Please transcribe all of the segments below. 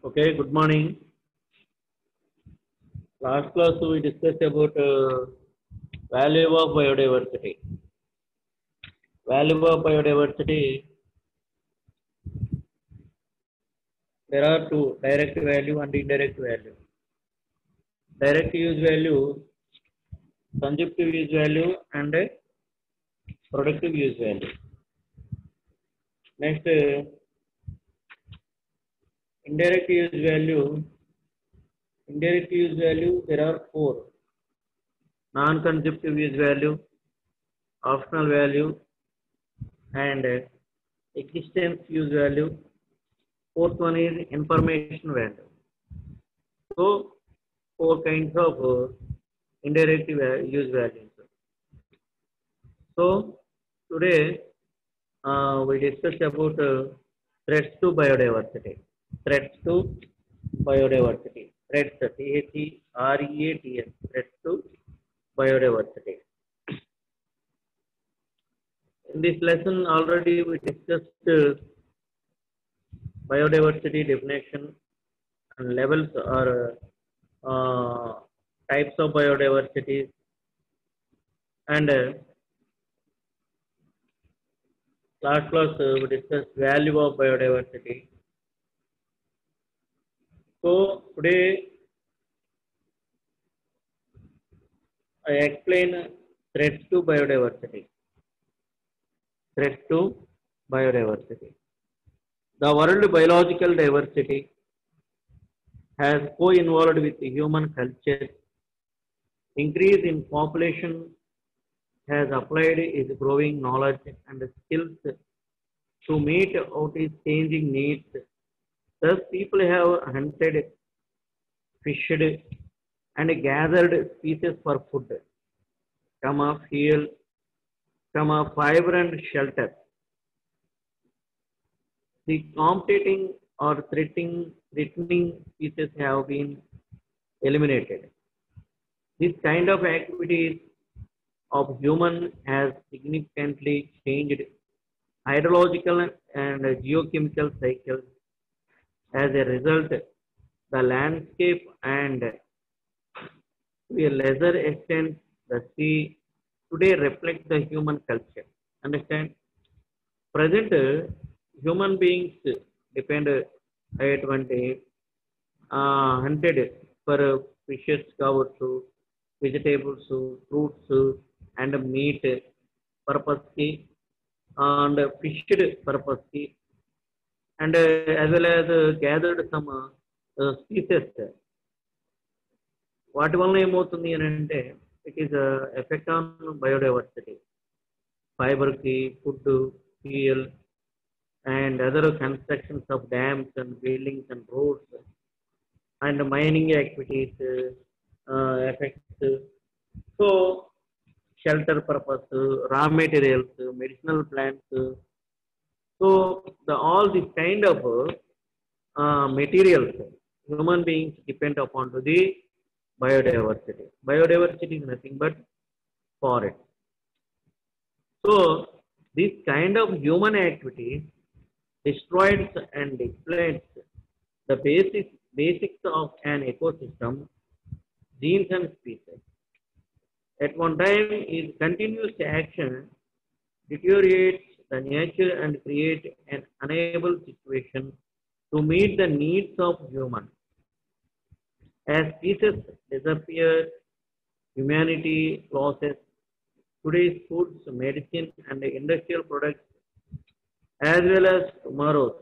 Okay, good morning. Last class we discussed about value of biodiversity. Value of biodiversity, there are two, direct value and indirect value. Direct use value, conjunctive use value and productive use value. Next, indirect use value. Indirect use value, there are four. Non-conjunctive use value, optional value and existence use value. Fourth one is information value. So, four kinds of indirect use values. So, today we discuss about threats to biodiversity. Threats to biodiversity. Threats, T-H-E-R-E-A-T-S. Threats to biodiversity. In this lesson, already we discussed biodiversity definition and levels or types of biodiversity and last class we discussed value of biodiversity. So today I explain threats to biodiversity. Threats to biodiversity. The world biological diversity has co-involved with human culture. Increase in population has applied its growing knowledge and skills to meet out its changing needs. Thus, people have hunted, fished, and gathered species for food, fuel, fiber and shelter. The competing or threatening species have been eliminated. This kind of activities of human has significantly changed hydrological and geochemical cycles. As a result, the landscape and to a lesser extent the sea today reflect the human culture. Understand? Present human beings depend అయ్యేటువంటి hunted for fishes కావచ్చు, vegetables, fruits and meat purpose ki and fished purpose ki and as well as gathered some species. వాటి వలన ఏమవుతుంది అని అంటే it is effect on biodiversity, fibre కి, food, fuel and other constructions of dams and buildings and roads and mining activities affects. So shelter purpose, raw materials, medicinal plants. So all this kind of materials human beings depend upon to the biodiversity. Biodiversity is nothing but forest. So this kind of human activities destroys and exploits the basics of an ecosystem, genes and species. At one time, is continuous action deteriorates the nature and creates an unable situation to meet the needs of humans. As species disappear, humanity loses today's foods, medicine and industrial products as well as tomorrow's.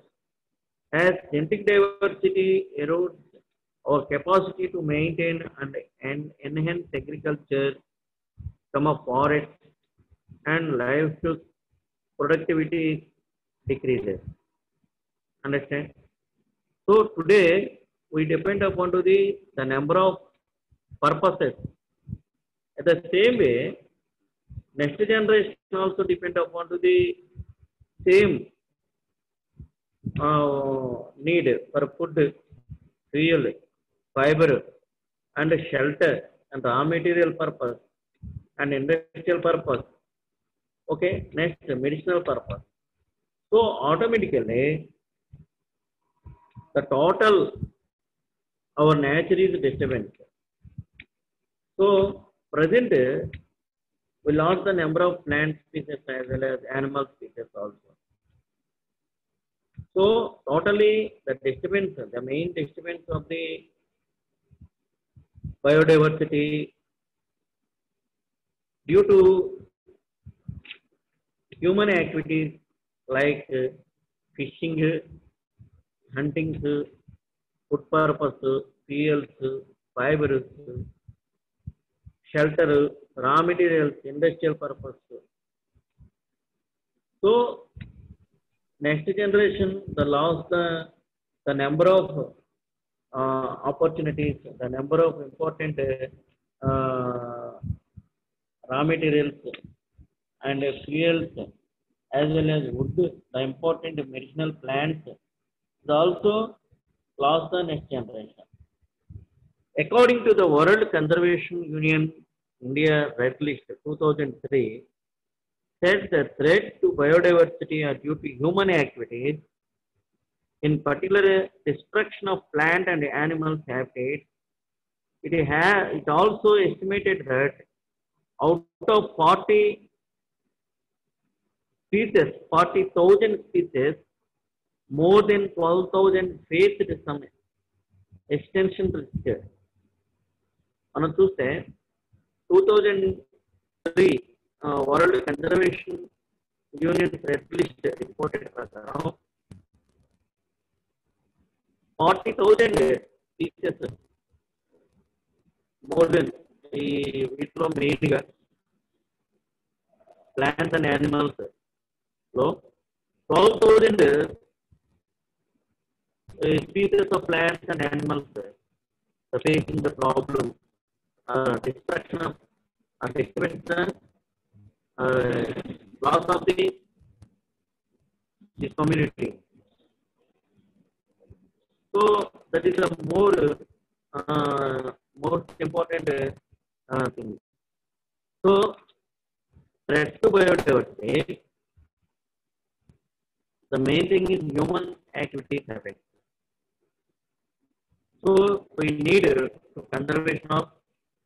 As genetic diversity erodes our capacity to maintain and enhance agriculture, some of forests and livestock productivity decreases. Understand? So today we depend upon to the number of purposes. At the same way, next generation also depend upon to the same need for food, fuel, fiber and shelter and raw material purpose and industrial purpose. Okay, next medicinal purpose. So automatically the total our nature is disturbance. So present we lost the number of plant species as well as animal species also. So totally the disturbance, the main disturbance of the biodiversity due to human activities like fishing, hunting, food purpose, fuels, fibers, shelter, raw materials, industrial purpose. So next generation, the loss the number of opportunities, the number of important raw materials and fuels as well as wood, the important medicinal plants is also lost the next generation. According to the World Conservation Union India Red List 2003, says the threat to biodiversity are due to human activities, in particular destruction of plant and animal habitats. It also estimated that out of 40,000 species, more than 12,000 faced some extension risk. మనం చూస్తే 2003 world conservation union red list reported ప్రకారం 40,000 species more than ఈ వీటిలో మెయిన్గా plants and animals లో 12,000 species of plants and animals facing the problem, destruction of loss of this community. So that is a most important thing. So threats to biodiversity, the main thing is human activities happen. So we need conservation of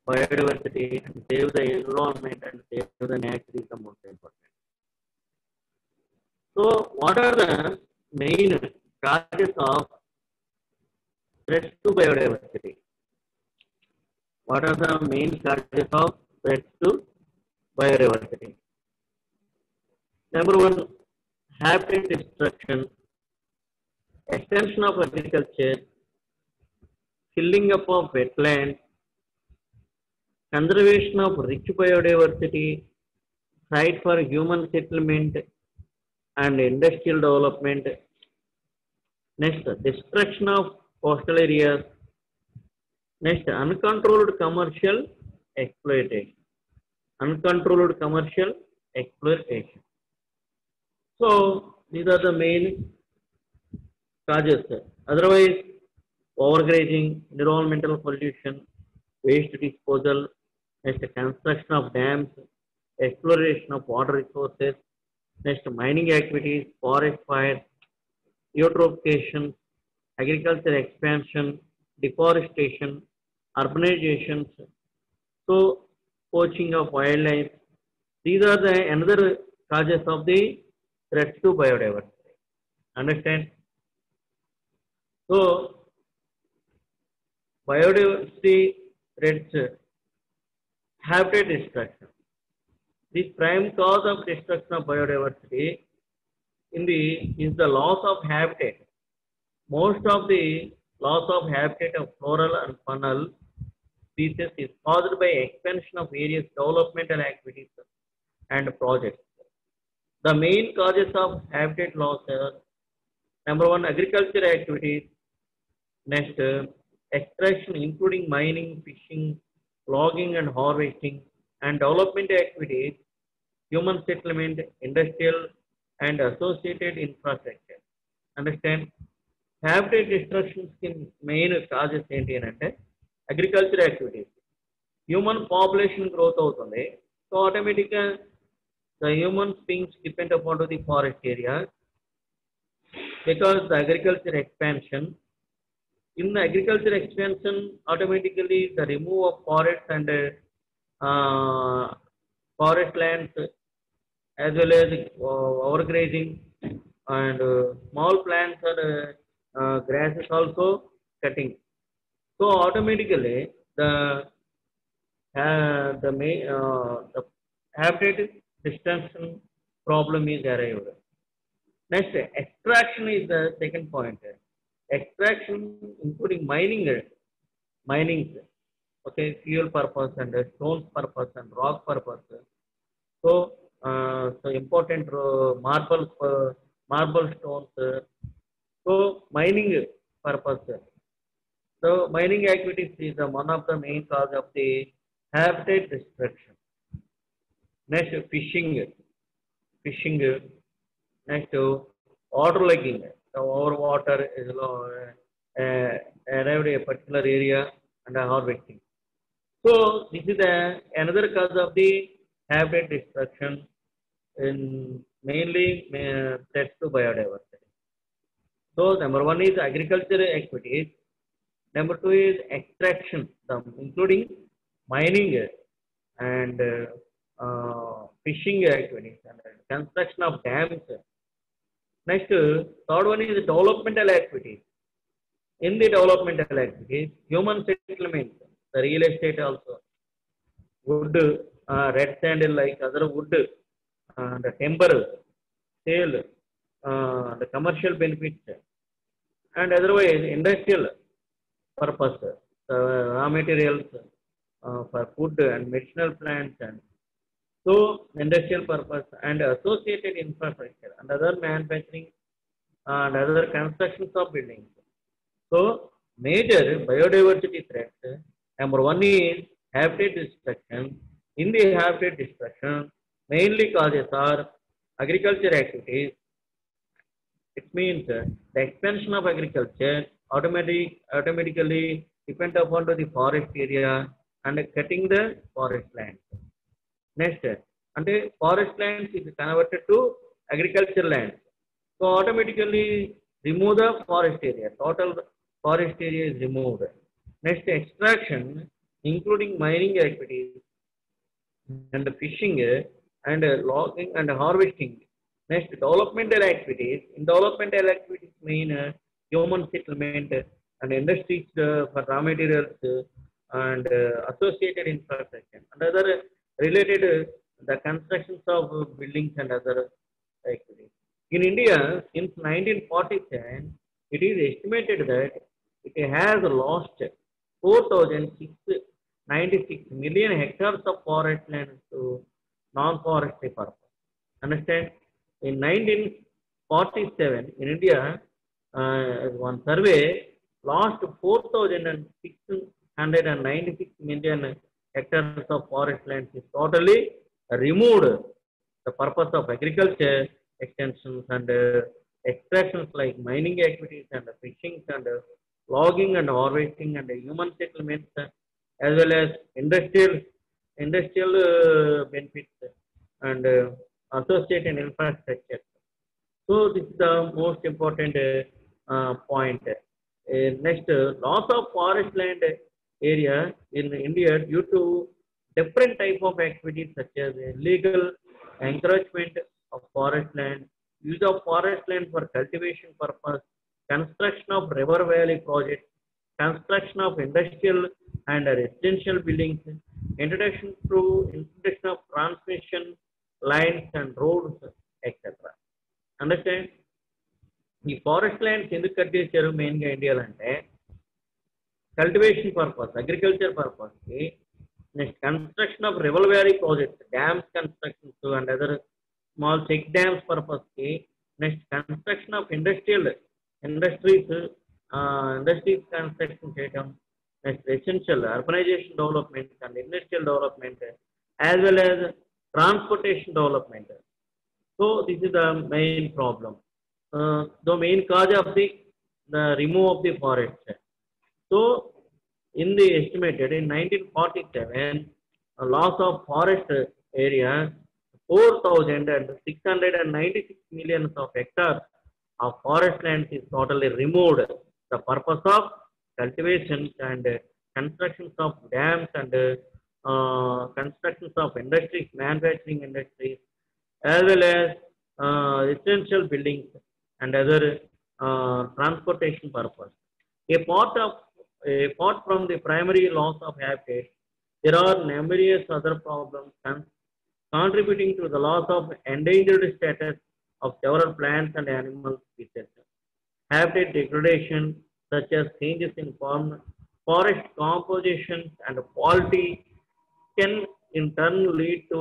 biodiversity and save the environment and save the nature is the most important. So what are the main causes of threats to biodiversity? What are the main causes of threats to biodiversity? Number one, habitat destruction, extension of agriculture, filling up of wetlands, conservation of rich biodiversity, site for human settlement and industrial development. Next, destruction of coastal areas. Next, uncontrolled commercial exploitation. Uncontrolled commercial exploitation. So these are the main causes. Otherwise, overgrazing, environmental pollution, waste disposal, next construction of dams, exploration of water resources, next mining activities, forest fires, eutrophication, agriculture expansion, deforestation, urbanizations, so poaching of wildlife. These are the another causes of the threats to biodiversity. Understand? So biodiversity threats, habitat destruction. The prime cause of destruction of biodiversity is the loss of habitat. Most of the loss of habitat of floral and faunal species is caused by expansion of various developmental activities and projects. The main causes of habitat loss are number one, agriculture activities. Next, extraction including mining, fishing, logging and harvesting, and development activities, human settlement, industrial and associated infrastructure. Understand? Habitat destruction main causes ఏంటి అంటే agriculture activities. Human population growth అవుతుంది. So automatically the human beings depend upon the forest area because the agriculture expansion In the agriculture expansion, automatically the remove of forests and forest lands as well as overgrazing and small plants or grasses also cutting. So automatically the habitat destruction problem is arrived. Next, extraction is the second point. Extraction, including mining, okay, fuel purpose and stones purpose and rock purpose. So important marble stones. So mining purpose. So mining activities is one of the main cause of the habitat destruction. Next, fishing. Next, waterlogging. The overwater is arrived a particular area and harvesting. So this is another cause of the habitat destruction in mainly threats to biodiversity. So number one is agricultural activities. Number two is extraction, including mining and fishing activities and construction of dams. Next, third one is developmental activities. In the developmental activities, human settlement, the real estate also, wood, red sand like other wood, the timber, sale, the commercial benefits, and otherwise industrial purpose, raw materials for food and medicinal plants, and so industrial purpose and associated infrastructure and other manufacturing and other constructions of buildings. So major biodiversity threats. Number one is habitat destruction. In the habitat destruction, mainly causes are agriculture activities. It means the expansion of agriculture automatically depend upon the forest area and cutting the forest land. Next, and the forest lands is converted to agricultural land. So automatically remove the forest area. Total forest area is removed. Next, extraction, including mining activities and fishing and logging and harvesting. Next, developmental activities. In developmental activities mean human settlement and industries for raw materials and associated infrastructure and other related the constructions of buildings and other activities. In India, since 1947, it is estimated that it has lost 4,696 million hectares of forest land to non-forestry purpose. Understand? In 1947, in India, one survey lost 4,696 million hectares of forest lands is totally removed. The purpose of agriculture extensions and extractions like mining activities and fishing and logging and harvesting and human settlements as well as industrial benefits and associated infrastructure. So this is the most important point. Next, loss of forest land area in India due to different type of activities such as illegal encroachment of forest land, use of forest land for cultivation purpose, construction of river valley projects, construction of industrial and residential buildings, introduction of transmission lines and roads, etc. Understand? The forest lands ఎందుకు cut చేశారు మెయిన్గా ఇండియాలో అంటే cultivation purpose, agriculture purpose కి, next construction of river valley projects, dams constructions and other small check dams purpose కి, next construction of industries construction చేయడం, next residential urbanisation development and industrial development as well as transportation development. So this is the main problem. The main cause of the remove of the forest. So in the estimated in 1947, a loss of forest area 4,696 million of hectares of forest lands is totally removed. The purpose of cultivations and constructions of dams and constructions of industries, manufacturing industries, as well as residential buildings and other transportation purpose. A part of Apart from the primary loss of habitat, there are numerous other problems contributing to the loss of endangered status of several plants and animal species. Habitat degradation, such as changes in forest composition and quality, can in turn lead to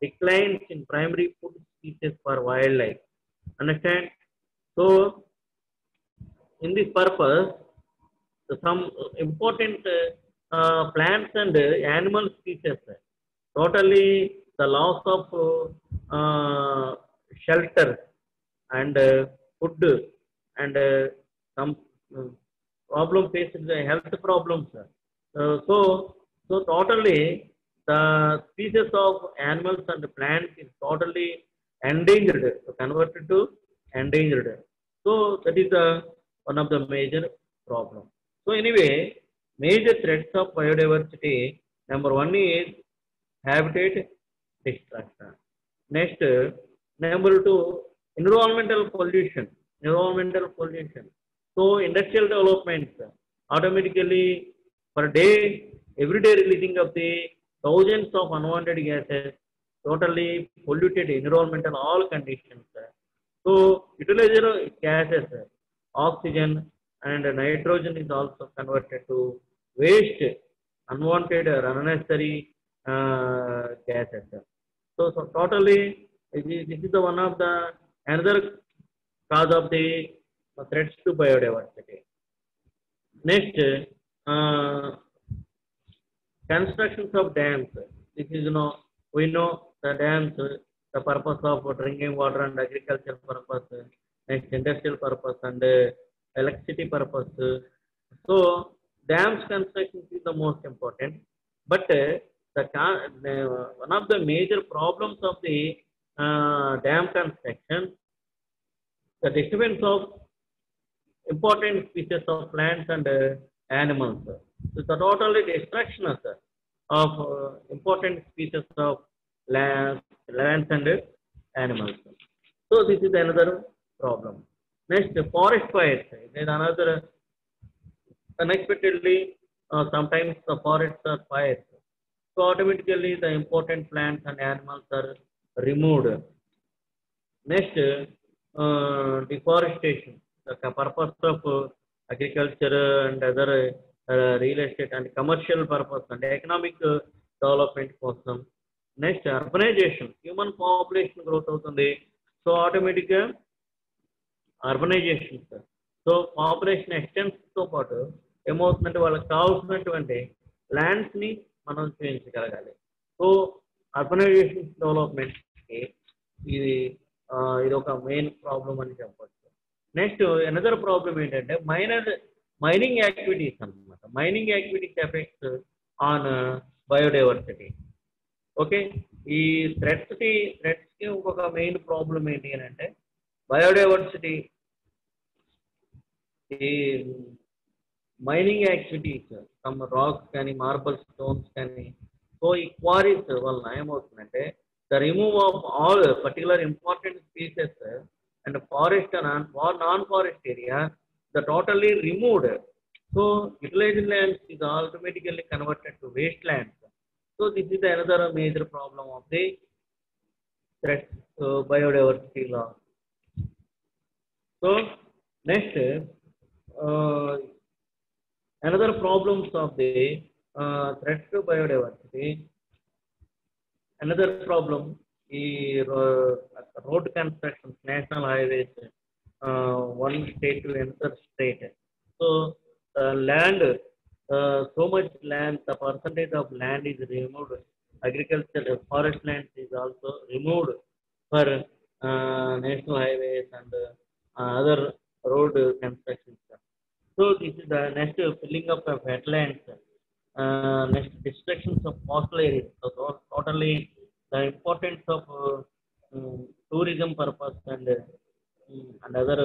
declines in primary food species for wildlife. Understand? So, in this purpose, some important plants and animal species. Totally, the loss of shelter and food and some uh, problem faced the health problems. So totally the species of animals and plants is totally endangered, so converted to endangered. So that is one of the major problems. So anyway, major threats of biodiversity. Number one is habitat destruction. Next, number two, environmental pollution. Environmental pollution. So industrial development automatically per day, every day releasing of the thousands of unwanted gases, totally polluted environmental all conditions. So utilizer gases, oxygen and nitrogen is also converted to waste, unwanted or unnecessary gases. So totally, this is the one of the another cause of the threats to biodiversity. Next, uh, constructions of dams. This is we know the dams, the purpose of drinking water and agriculture purpose, next industrial purpose and electricity purpose. So dams construction is the most important, but one of the major problems of the dam construction, the disturbance of important species of plants and animals. So the total destruction of important species of lands and animals. So this is another problem. Next, forest fires. There is another unexpectedly. Sometimes the forests are fired. So automatically the important plants and animals are removed. Next, deforestation. The purpose of agriculture and other real estate and commercial purpose and economic development కోసం. Next, urbanization. Human population growth అవుతుంది. So automatic urbanization. So population extents తో పాటు ఏమవుతుందంటే వాళ్ళకి కావాల్సినటువంటి lands ని మనం చేయించగలగాలి. So urbanisation development కి ఇది ఇది ఒక మెయిన్ ప్రాబ్లం అని చెప్పచ్చు. నెక్స్ట్ అనదర్ ప్రాబ్లం ఏంటంటే మైనింగ్ యాక్టివిటీస్ అనమాట. Mining activities effects on biodiversity. Okay, ఈ థ్రెట్స్ కి ఇంకొక మెయిన్ ప్రాబ్లం ఏంటి అని అంటే బయోడైవర్సిటీ ఈ మైనింగ్ యాక్టివిటీస్ సమ్ రాక్స్ కానీ మార్బల్ స్టోన్స్ కానీ, సో ఈ క్వారీస్ వలన ఏమవుతుందంటే the remove of all particular important species and forest non forest area the totally removed. So utilised lands is automatically converted to wastelands. So this is another major problem of the threat biodiversity loss. So next, another problems of the threat to biodiversity. Another problem is road constructions, national highways, one state to another state. So land, so much land, the percentage of land is removed. Agriculture, forest land is also removed for national highways and other road constructions. So this is the next filling up of wetlands, next destructions of coastal areas. So totally the importance of tourism purpose and other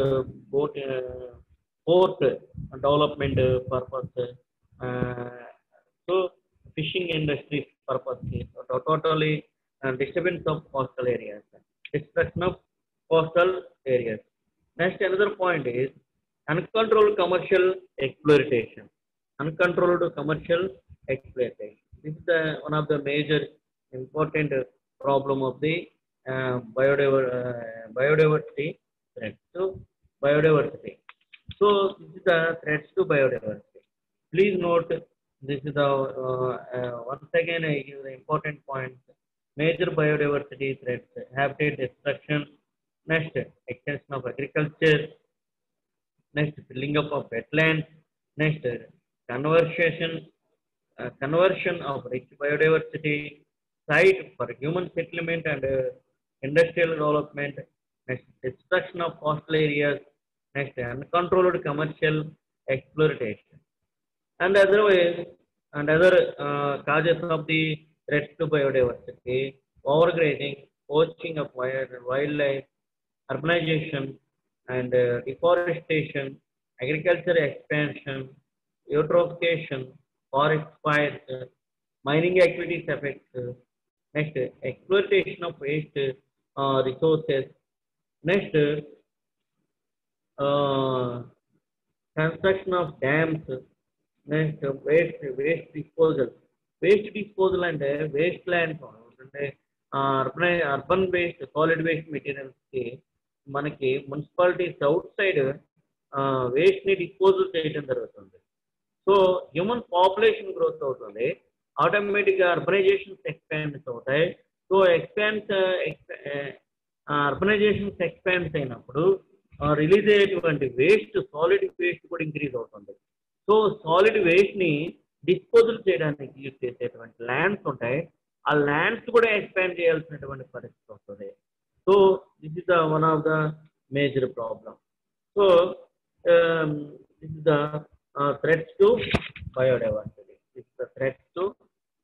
boat port development purpose. Uh, so fishing industry purpose. Totally disturbance of coastal areas, destruction of coastal areas. Next, another point is uncontrolled commercial exploitation. Uncontrolled commercial exploitation. This is one of the major important problem of the biodiversity threat. So, biodiversity. So, this is the threats to biodiversity. Please note, this is the once again I give the important points. Major biodiversity threats: habitat destruction, next extension of agriculture, next filling up of wetlands, next conversion conversion of rich biodiversity, site for human settlement and industrial development, next destruction of coastal areas, next uncontrolled commercial exploitation, and otherwise and other causes of the threats to biodiversity: overgrazing, poaching of wildlife, urbanization and deforestation, agriculture expansion, eutrophication, forest fires, mining activities affect, next exploitation of waste resources, next uh, construction of dams, next waste disposal. Waste disposal and wasteland అంటే urban waste solid waste మెటీరియల్స్కి మనకి municipalities out side వేస్ట్ని disposal చేయడం జరుగుతుంది. So human population growth అవుతుంది, ఆటోమేటిక్గా అర్బనైజేషన్స్ expands అవుతాయి. So అర్బనైజేషన్స్ expands అయినప్పుడు release అయ్యేటువంటి waste solid waste కూడా ఇంక్రీజ్ అవుతుంది. సో సాలిడ్ వేస్ట్ని డిస్పోజల్ చేయడానికి యూజ్ చేసేటువంటి ల్యాండ్స్ ఉంటాయి, ఆ ల్యాండ్స్ కూడా ఎక్స్పాండ్ చేయాల్సినటువంటి పరిస్థితి వస్తుంది. So this is the one of the major problem. So this is the threats to biodiversity. This is the threats to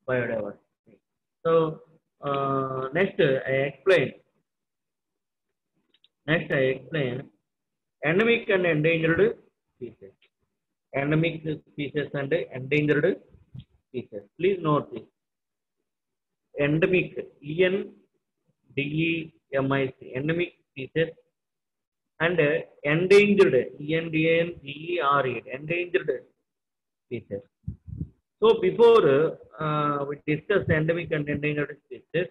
biodiversity. So next I explain. Endemic and endangered species. Endemic species and endangered species. Please note this. Endemic, ENDEMIC, endemic species, and endangered, ENDANGERED, endangered species. So before we discuss endemic and endangered species,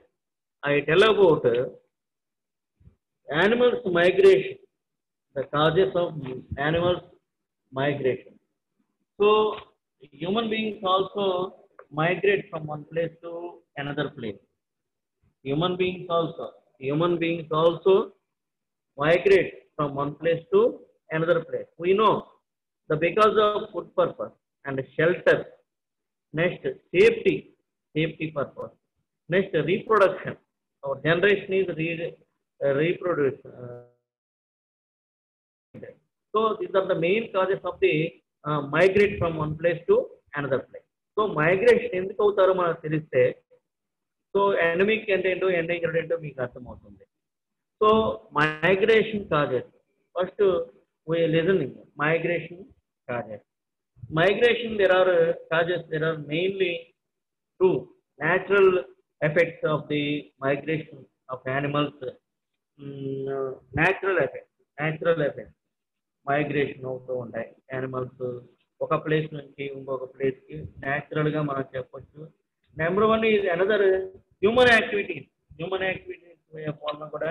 I tell about animals migration, the causes of animals migration. So human beings also migrate from one place to another place. Human beings also migrate from one place to another place. We know the because of food purpose and shelter, next safety purpose, next reproduction. Our generation is reproduce. So these are the main causes of the migrate from one place to another place. So migration ఎందుకు అవుతారో మనకు తెలిస్తే, so endemic అంటే ఏంటో endangered ఏంటో మీకు అర్థమవుతుంది. So migration causes. First we listening migration causes. Migration there are causes. There are mainly two natural effects of the migration of animals. Natural effects. Migration అవుతూ ఉంటాయి యానిమల్స్ ఒక ప్లేస్ నుంచి ఇంకొక ప్లేస్కి న్యాచురల్గా మనం చెప్పొచ్చు. Number one is another human activities వల్ల కూడా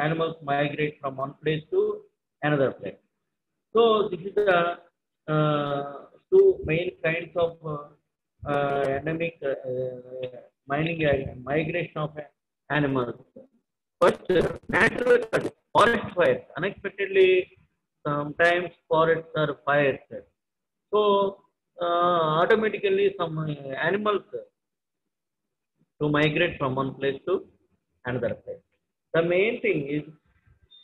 animals migrate from one place to another place. So this is the two main kinds of endemic migration of animals. First, natural forest fires. Unexpectedly, sometimes forests are fired. So automatically some animals to migrate from one place to another place. The main thing is,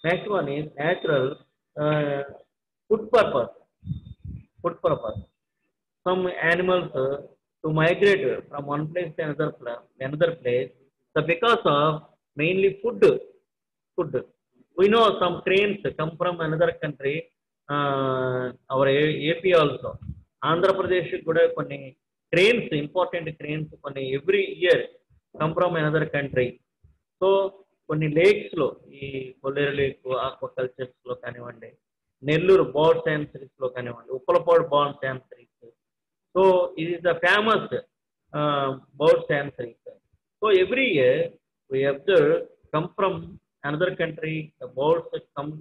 next one is natural food purpose. Some animals to migrate from one place to another place. So because of mainly food. We know some cranes come from another country our AP also. Andhra Pradesh kuda konni cranes, important cranes konni every year come from another country. So కొన్ని lakes లో ఈ కొల్లేరు lake ఆక్వాకల్చర్స్ లో కానివ్వండి, Nellore bird sanctuaries లో కానివ్వండి, Uppalapadu bird sanctuaries. So ఇది is the famous bird sanctuaries. So every year we observe come from another country, the birds come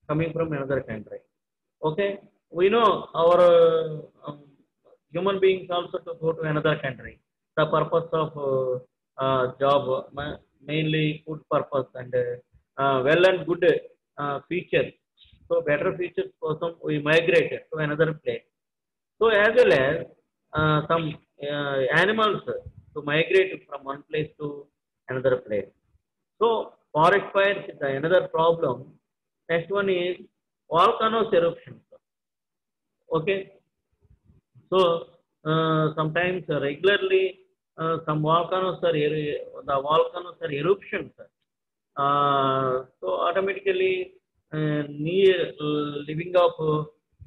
coming from another country. Okay, we know our human beings also to go to another country. The purpose of job, mainly food purpose and well and good features. So better features కోసం we migrated to another place. So as well as some animals to migrate from one place to another place. So forest fires is another problem. Next one is volcanoes eruptions. Okay, so sometimes regularly some volcanoes are the volcanoes are eruptions. So automatically near living of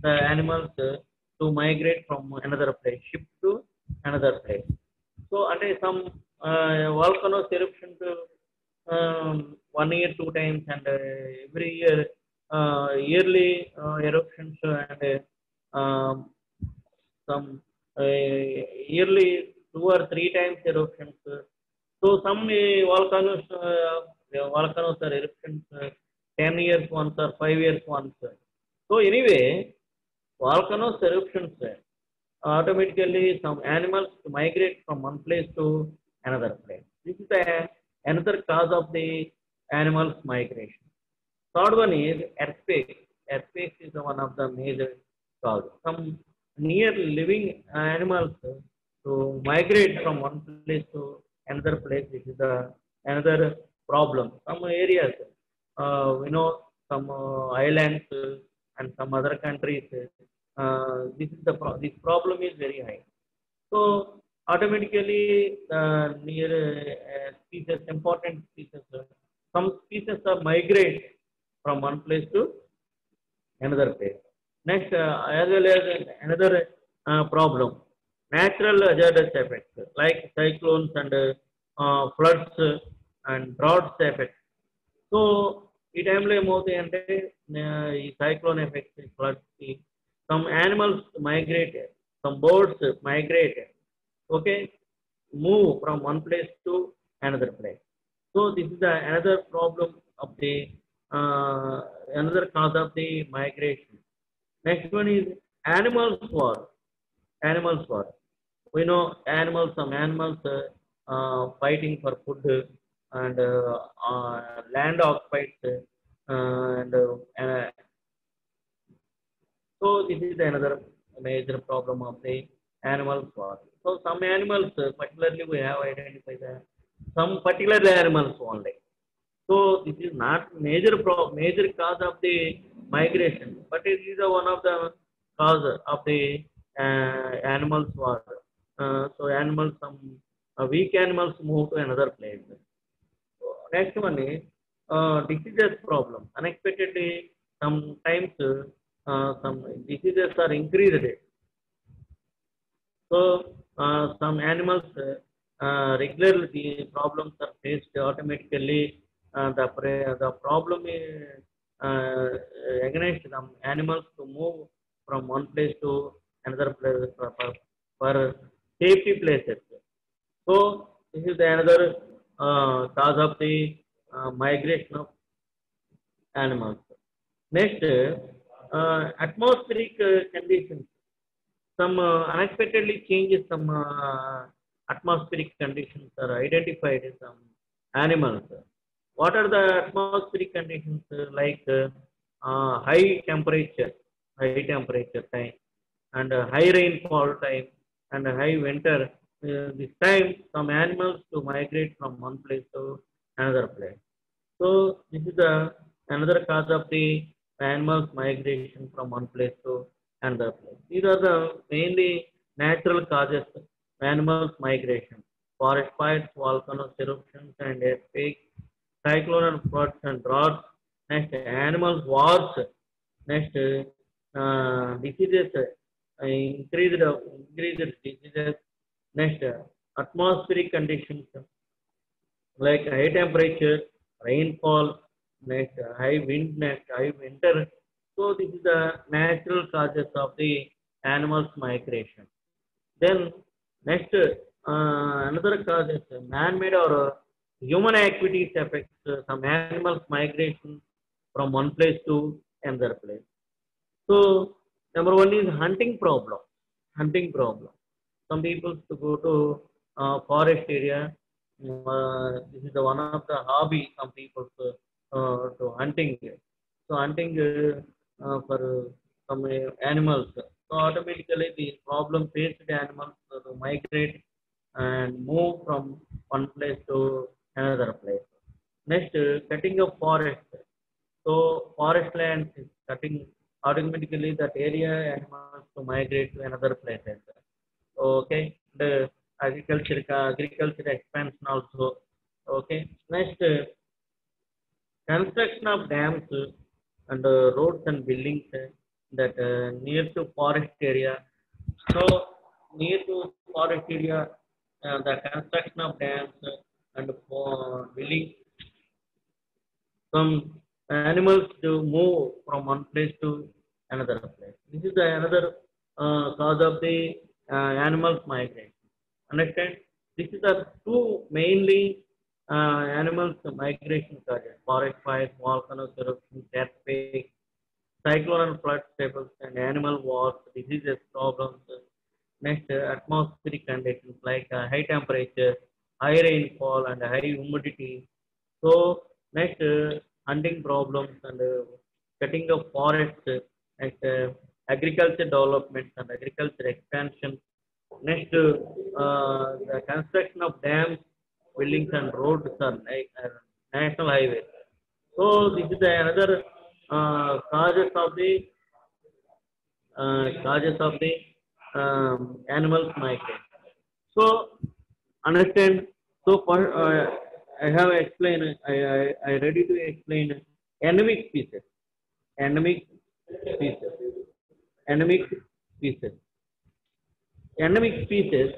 the animals to migrate from another place, shift to another place. So అంటే some volcanoes eruption to 1 year 2 times and every year yearly eruptions and um, some yearly 2 or 3 times eruptions. So some volcanoes are eruptions 10 years once or 5 years once. So anyway, volcanoes eruptions automatically some animals to migrate from one place to another place. This is another cause of the animals migration. Third one is earthquake. Earthquake is one of the major cause. Some near living animals to migrate from one place to another place. This is another problem. Some areas, we know some islands and some other countries. This problem is very high. So automatically near species, important species, some species are migrate from one place to another place. Next, as well as another problem, natural hazardous effects like cyclones and floods and droughts effects. So ఈ టైంలో ఏమవుతాయి అంటే ఈ cyclone effects, floods, some animals migrate, some birds migrate, okay, move from one place to another place. So this is another problem of the another cause of the migration. Next one is animals war. Animals war. We know animals, some animals fighting for food and land occupied and so this is another major problem of the animals war. So some animals, particularly we have identified some particular animals only. So this is not major cause of the migration, but it is one of the cause of the animals war. So animals, some weak animals move to another place. So next one is diseases problem. Unexpectedly, sometimes some diseases are increased. So some animals regularly the problems are faced automatically. The problem is against some animals to move from one place to another place for safety places. So this is another cause of the migration of animals. Next, atmospheric conditions. Some unexpectedly changes, some atmospheric conditions are identified in some animals. What are the atmospheric conditions? Like high temperature time, and high rainfall time, and high winter. This time, some animals to migrate from one place to another place. So this is another cause of the animals migration from one place to another place. These are the mainly natural causes of animals migration: forest fires, volcanoes, eruptions, and earthquakes, cyclone and floods and droughts. Next, animals wars. Next, diseases, increased diseases. Next, atmospheric conditions like high temperature, rainfall, next high wind, next high winter. So this is the natural causes of the animals migration. Then next, another cause is man-made or human activities affects some animals migration from one place to another place. So number one is hunting problem. Hunting problem. Some people to go to forest area. This is the one of the hobby. Some people to hunting. So hunting for some animals. So automatically the problem faced the animals to migrate and move from one place to another place. Next, cutting of forest. So forest land is cutting automatically that area animals to migrate to another places. Okay, the agriculture expansion also. Okay, next construction of dams and roads and buildings that near to forest area. So near to forest area, the construction of dams and for buildings, some animals to move from one place to another place. This is the another cause of the animals migration. Understand? This is the two mainly animals migration causes: forest fires, volcanoes, eruptions, earthquakes, cyclone and flood tables, and animal wars, diseases, problems. Next, atmospheric conditions like high temperature, high rainfall, and high humidity. So next, hunting problems and cutting of forests, next agriculture development and agriculture expansion. Next, the construction of dams, buildings and roads are like national highways. So this is the another causes of the animals migration. So understand. So for I have explained. I ready to explain endemic species. Endemic species. Endemic species. Endemic species.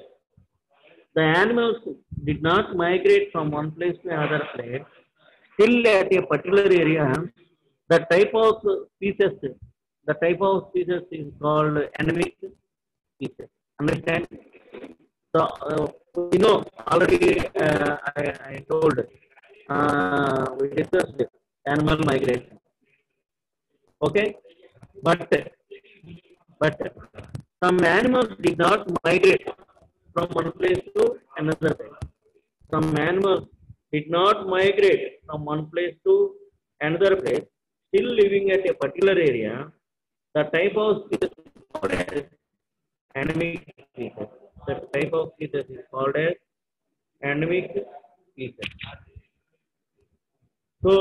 The animals did not migrate from one place to another place. Still at a particular area, the type of species, the type of species is called endemic species. Understand? So, already I told, we discussed animal migration. Okay? But, but some animals did not migrate from one place to another place. Some animals did not migrate from one place to another place, still living at a particular area. The type of species is called as endemic species. The type of species is called as endemic species. So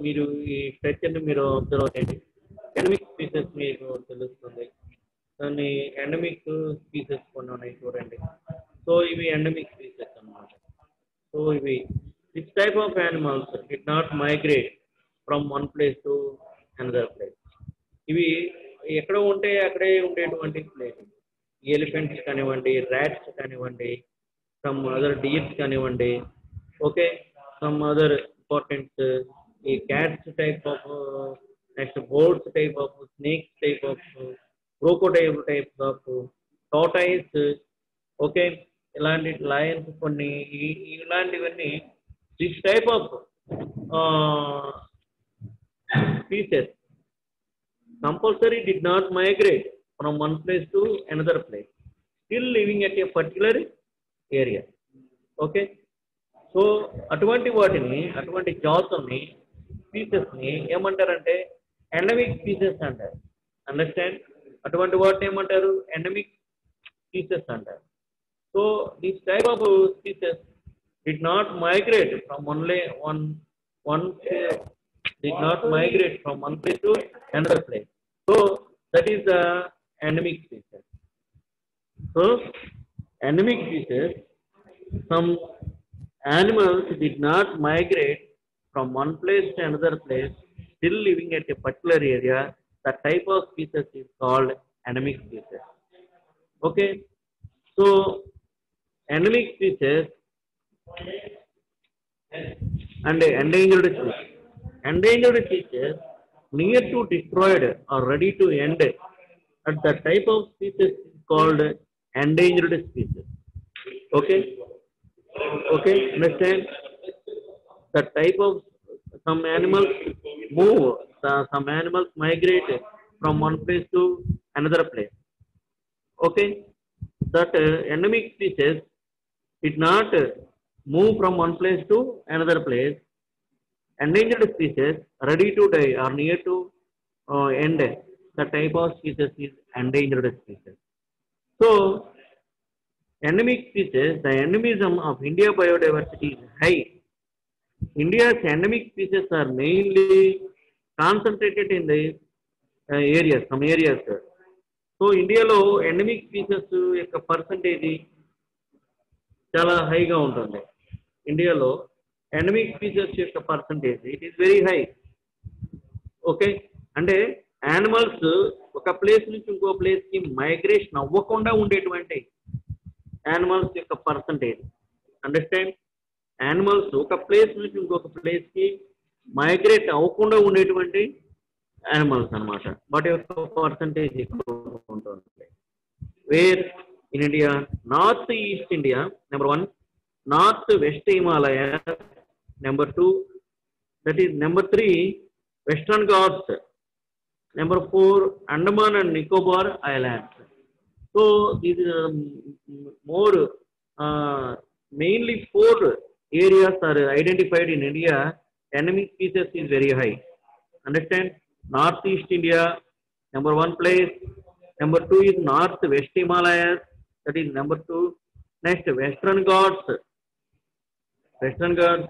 మీరు ఈ స్ట్రక్చర్ని మీరు observe చేయండి. Endemic species మీకు తెలుస్తుంది. దాన్ని endemic species కొన్ని ఉన్నాయి చూడండి. సో ఇవి ఎండమిక్ స్పీసెస్ అన్నమాట. సో ఇవి this type of animals did not migrate from one place to another place. ఇవి ఎక్కడ ఉంటే అక్కడే ఉండేటువంటి ప్లేస్. ఎలిఫెంట్స్ కానివ్వండి, ర్యాట్స్ కానివ్వండి, సమ్ అదర్ డీర్స్ కానివ్వండి, okay, some other important cats type of next birds type of snakes type of crocodile types of tortoise, okay, ఇలాంటి Lions కొన్ని ఇలాంటివన్నీ this type of species compulsory did not migrate from one place to another place, still living at a particular area. Okay. So అటువంటి వాటిని, అటువంటి జాతుల్ని, స్పీసెస్ని ఏమంటారంటే endemic species అంటారు. Understand? అటువంటి వాటిని ఏమంటారు? ఎండమిక్ స్పీసెస్ అంటారు. So this type of species did not migrate from one did not migrate from one place to another place. So that is the endemic species. So endemic species, some animals did not migrate from one place to another place, still living at a particular area. the type of species is called endemic species. Okay, so endemic species and endangered species. Endangered species near to destroyed or ready to end, at the type of species is called endangered species. Okay, okay, understand? The type of some animals move, some animals migrate from one place to another place. Okay, that endemic species did not move from one place to another place. Endangered species ready to die or near to end, the type of species is endangered species. So endemic species, the endemism of India biodiversity is high. India's endemic species are mainly concentrated in the areas, some areas. So ఇండియాలో endemic species యొక్క percentage చాలా హైగా ఉంటుంది. ఇండియాలో endemic species యొక్క percentage it is very high. Okay, అంటే animals ఒక place నుంచి ఇంకో ప్లేస్కి మైగ్రేషన్ అవ్వకుండా ఉండేటువంటి యానిమల్స్ యొక్క పర్సంటేజ్. అండర్స్టాండ్? యానిమల్స్ ఒక ప్లేస్ నుంచి ఇంకొక ప్లేస్కి మైగ్రేట్ అవ్వకుండా ఉండేటువంటి యానిమల్స్ అనమాట. వాటి యొక్క పర్సంటేజ్ ఎక్కువ ఉంటుంది. Where in India, North East India number 1, North West Himalaya number 2, that is number 3 Western Ghats, number 4 Andaman and Nicobar islands. So these more mainly 4 areas are identified in India. Endemic species is very high. Understand? Northeast India, number 1 place. Number 2 is North West Himalayas, that is number 2. Next, Western Ghats. Western Ghats.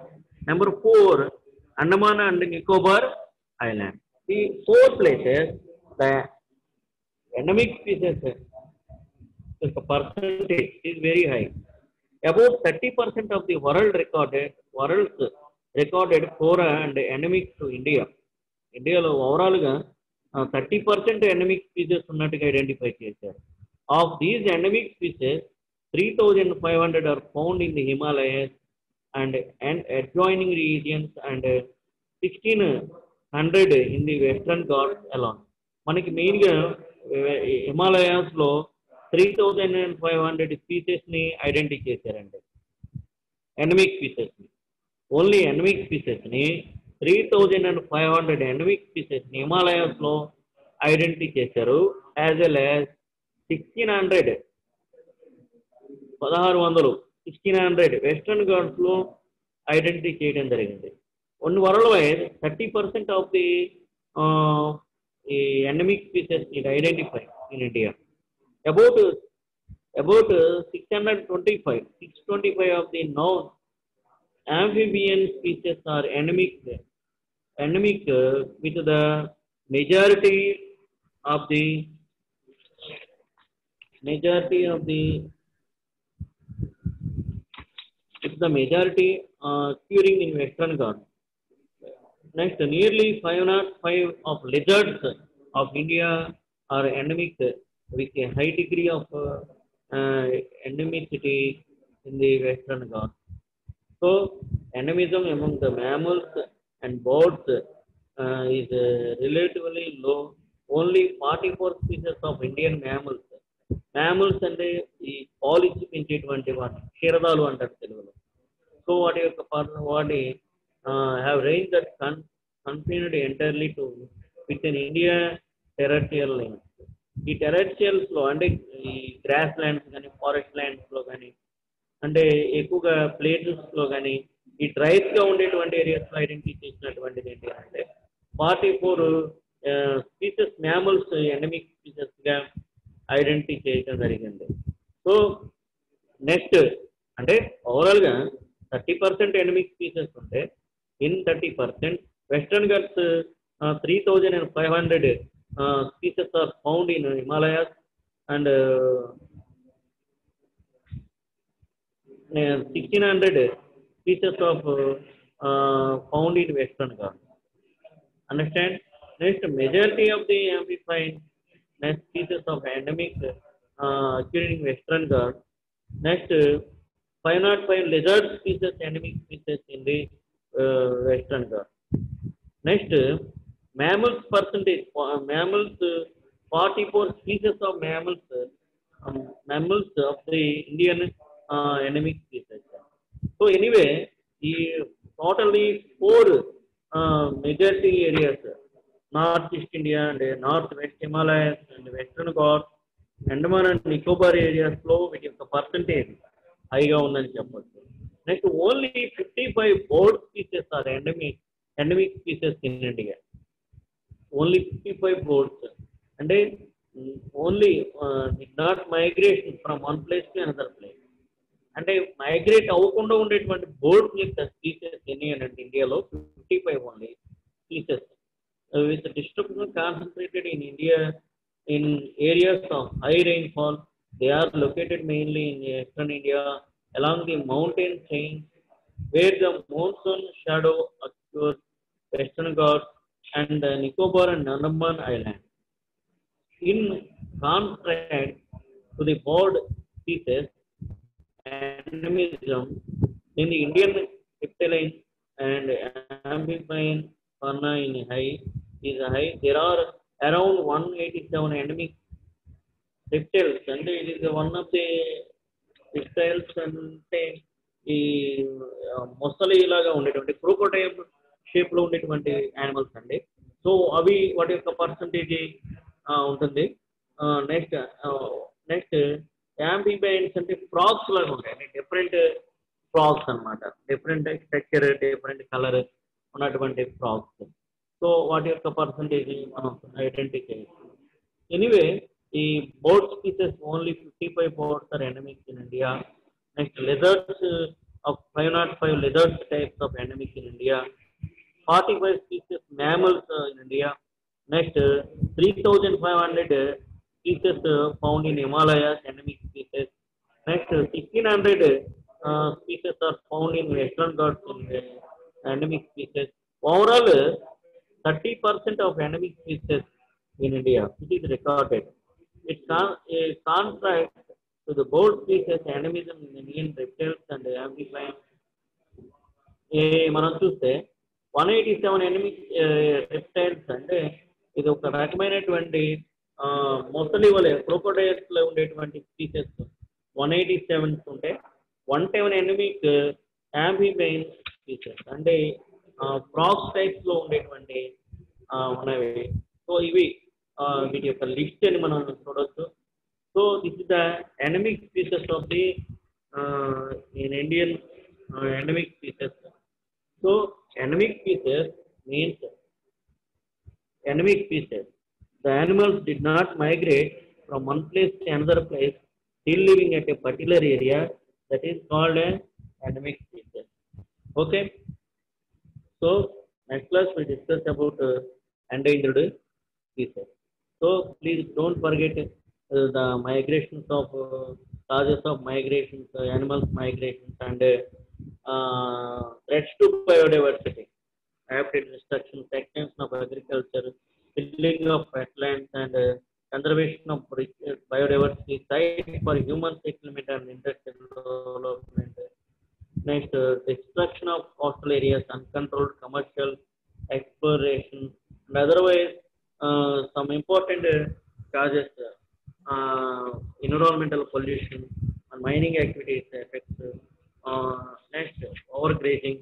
Number 4, Andaman and Nicobar Island. The 4 places, the endemic species percentage is very high. About 30% of the world's recorded flora and endemic to India. ఇండియాలో ఓవరాల్గా 30% endemic species ఉన్నట్టుగా identify చేశారు. Of these endemic species 3,500 are found in the Himalayas and adjoining regions and 1,600 in the Western Ghats alone. మనకి మెయిన్గా హిమాలయాస్లో 3,500 స్పీసెస్ని identify చేశారండి. Endemic స్పీసెస్ని, ఓన్లీ ఎండమిక్ స్పీసెస్ని 3,500 ఎండమిక్ స్పీసెస్ని హిమాలయాస్లో ఐడెంటిఫై చేశారు. యాజ్ వెల్ యాజ్ 1,600 వెస్టర్న్ ఘాట్స్లో ఐడెంటిఫై చేయడం జరిగింది. Worldwide 30% of the endemic species it identify in India. About 625 of the known amphibian species are endemic with the majority of the occurring in Western Ghats. Next, nearly 505 of lizards of India are endemic with a high degree of endemicity in the Western Ghats. So, endemism among the mammals and birds is relatively low. Only 44 species of Indian mammals అంటే ఈ పాలిచ్చిపించేటువంటి వాటి క్షీరదాలు అంటారు తెలుగులో. So వాటి యొక్క వాటి have range that confined entirely to with in India territorial limits. ఈ టెరిటోరియల్స్లో అంటే ఈ గ్రాస్ ల్యాండ్స్ కానీ ఫారెస్ట్ ల్యాండ్స్లో కానీ అంటే ఎక్కువగా ప్లేసెస్లో కానీ ఈ డ్రైస్గా ఉండేటువంటి ఏరియాస్లో ఐడెంటిఫై చేసినటువంటిది ఏంటి అంటే 44 స్పీసెస్ మ్యామల్స్ ఎండమిక్ స్పీసెస్గా ఐడెంటిఫై చేయడం జరిగింది. సో నెక్స్ట్ అంటే ఓవరాల్గా 30% ఎండమిక్ స్పీసెస్ ఉంటే in 30% western Ghats 3,500 species are found in Himalayas and 1,600 species of found in Western Ghats. Understand? Next, majority of the amphibian next species of endemic occurring in Western Ghats. Next, 505 lizard species, endemic species in the Western Ghats. Next, mammals percentage, mammals, 44 species of mammals, mammals of the Indian endemic species. So anyway, the totally four majority areas, Northeast India and Northwest Himalayas and Western Ghats, Andaman and Nicobar areas flow with the percentage higher ఉందని చెప్పొచ్చు. Next, only 55 bird species are endemic species in India. Only 55 birds. And then only did not migration from one place to another place. అంటే migrate అవ్వకుండా ఉండేటువంటి boards యొక్క species ఎన్ని అని అంటే ఇండియాలో 55 only species with distribution concentrated in India in areas of high rainfall. They are located mainly in Western India along the mountain chain where the monsoon shadow occurs, Western Ghats and Nicobar and Andaman Island. In contrast to the bird species, endemism in the Indian reptilian and amphibian fauna in high is high. There are around 187 endemic reptiles, and it is one of the reptiles అంటే ఈ మొసలి లాగా ఉండేటువంటి క్రోకోటైల్ shape లో ఉండేటువంటి animals అండి. So అవి వాటి యొక్క పర్సంటేజ్ ఉంటుంది. నెక్స్ట్ నెక్స్ట్ యాంఫీబియన్స్ అంటే ఫ్రాగ్స్ లాగా ఉంటాయి, డిఫరెంట్ ఫ్రాగ్స్ అన్నమాట, డిఫరెంట్ స్ట్రక్చర్ డిఫరెంట్ కలర్ ఉన్నటువంటి ఫ్రాగ్స్. సో వాటి యొక్క పర్సంటేజ్ మనం ఐడెంటిఫై చేయొచ్చు. ఎనీవే, ఈ bird species only 55 birds are endemic in India. Next, lizards of 505 lizards types of endemic in India. 45 species mammals in India. Next, 3,500 species found in Himalayas, endemic species. Next, 1,600 species are found in Western Ghats, endemic species. Overall, 30% of endemic species in India, which is recorded. It a contrast to the board species endemism in Indian reptiles and amphibians. మనం చూస్తే 187 anaemic reptiles అంటే ఇది ఒక రకమైనటువంటి మొసలి వలె crocodiles లో ఉండేటువంటి స్పీసెస్ 187 ఉంటే 110 ఎనిమిక్ యాంఫీబియన్ స్పీసెస్ అంటే ఫ్రాగ్స్ టైప్స్ లో ఉండేటువంటి ఉన్నవి. సో ఇవి వీటి యొక్క లిస్ట్ అని మనం చూడవచ్చు. So this is the endemic species of the in Indian endemic species. So endemic species means endemic species. The animals did not migrate from one place to another place, still living at a particular area. That is called an endemic species. Okay. So next class we discuss about endangered species. So please don't forget the migrations of causes of migrations, animals migrations, and threats to biodiversity, rapid destruction, extension of agriculture, filling of wetlands, and conservation of biodiversity, site for human settlement and industrial development. Next, destruction of coastal areas, uncontrolled commercial exploration, and otherwise some important causes, environmental pollution and mining activities affects. Next, overgrazing,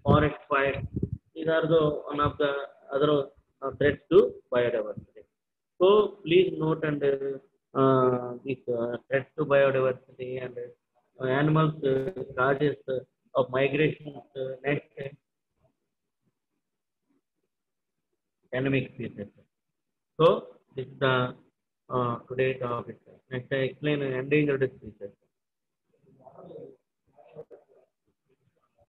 forest fire. These are the one of the other threats to biodiversity. So please note and these threats to biodiversity and animals causes of migration. Next, endemic species. So this is the today topic. Next, I explain endangered species.